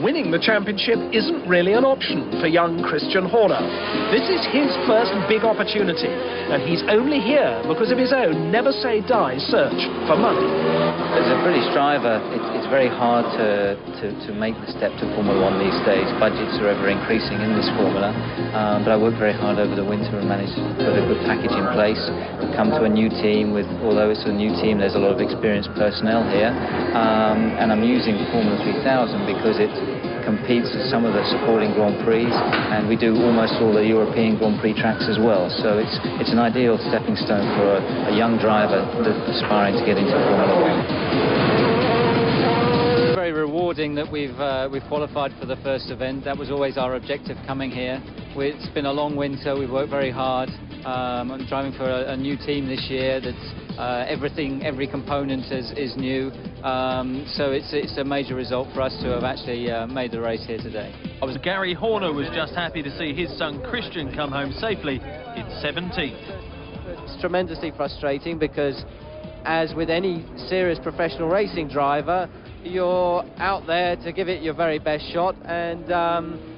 winning the championship isn't really an option for young Christian Horner. This is his first big opportunity, and he's only here because of his own never-say-die search for money. As a British driver, it's very hard to make the step to Formula One these days. Budgets are ever increasing in this formula, but I worked very hard over the winter and managed to put a good package in place. Come to a new team with, although it's a new team, there's a lot of experienced personnel here, and I'm using Formula 3000 because it competes at some of the supporting Grand Prix, and we do almost all the European Grand Prix tracks as well. So it's an ideal stepping stone for a young driver aspiring to get into Formula One. Very rewarding that we've qualified for the first event. That was always our objective coming here. It's been a long winter. We've worked very hard. I'm driving for a new team this year. That's every component is new. So it's a major result for us to have actually made the race here today. Gary Horner was just happy to see his son Christian come home safely in 17th. It's tremendously frustrating because, as with any serious professional racing driver, you're out there to give it your very best shot, and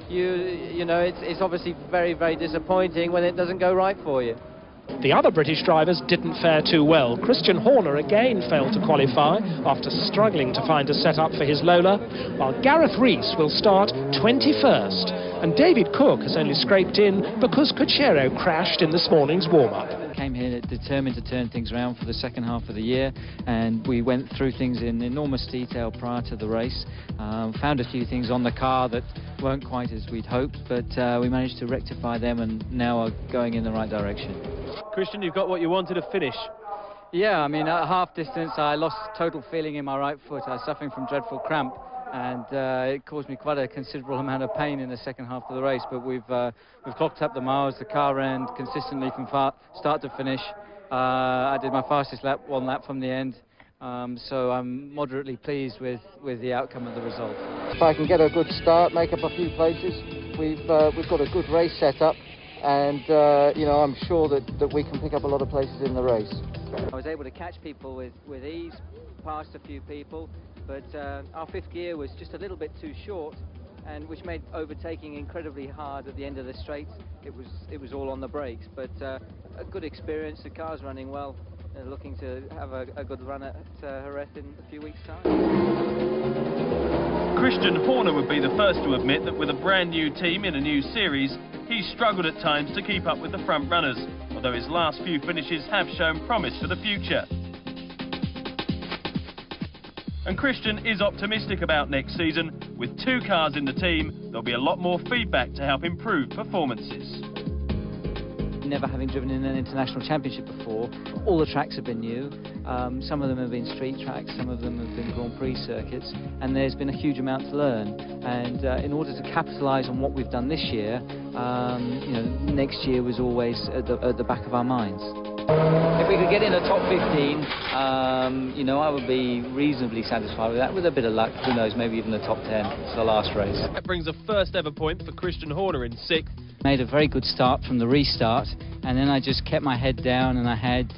you know it's obviously very, very disappointing when it doesn't go right for you. The other British drivers didn't fare too well. Christian Horner again failed to qualify after struggling to find a setup for his Lola, while Gareth Rees will start 21st, and David Cook has only scraped in because Cochero crashed in this morning's warm-up. Came here determined to turn things around for the second half of the year, and we went through things in enormous detail prior to the race. Found a few things on the car that weren't quite as we'd hoped, but we managed to rectify them and now are going in the right direction. Christian, you've got what you wanted to finish. Yeah, I mean, at half distance I lost total feeling in my right foot. I was suffering from dreadful cramp, and it caused me quite a considerable amount of pain in the second half of the race, but we've clocked up the miles. The car ran consistently from start to finish. I did my fastest lap, one lap from the end, so I'm moderately pleased with the outcome of the result. If I can get a good start, make up a few places, we've got a good race set up, and you know, I'm sure that we can pick up a lot of places in the race. I was able to catch people with ease, past a few people, but our fifth gear was just a little bit too short, and which made overtaking incredibly hard at the end of the straight. It was all on the brakes, but a good experience. The car's running well. They're looking to have a good run at Jerez in a few weeks' time. Christian Horner would be the first to admit that with a brand new team in a new series, he's struggled at times to keep up with the front runners, although his last few finishes have shown promise for the future. And Christian is optimistic about next season. With two cars in the team, there'll be a lot more feedback to help improve performances. Never having driven in an international championship before, all the tracks have been new. Some of them have been street tracks, some of them have been Grand Prix circuits, and there's been a huge amount to learn. And in order to capitalise on what we've done this year, you know, next year was always at the back of our minds. If we could get in a top 15, you know, I would be reasonably satisfied with that. With a bit of luck, who knows, maybe even the top 10. It's the last race. That brings a first ever point for Christian Horner in 6th. Made a very good start from the restart, and then I just kept my head down, and I had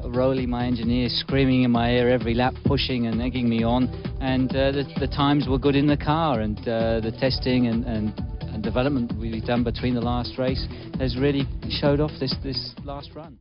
Rowley, my engineer, screaming in my ear every lap, pushing and egging me on, and the times were good in the car, and the testing and development we've done between the last race has really showed off this last run.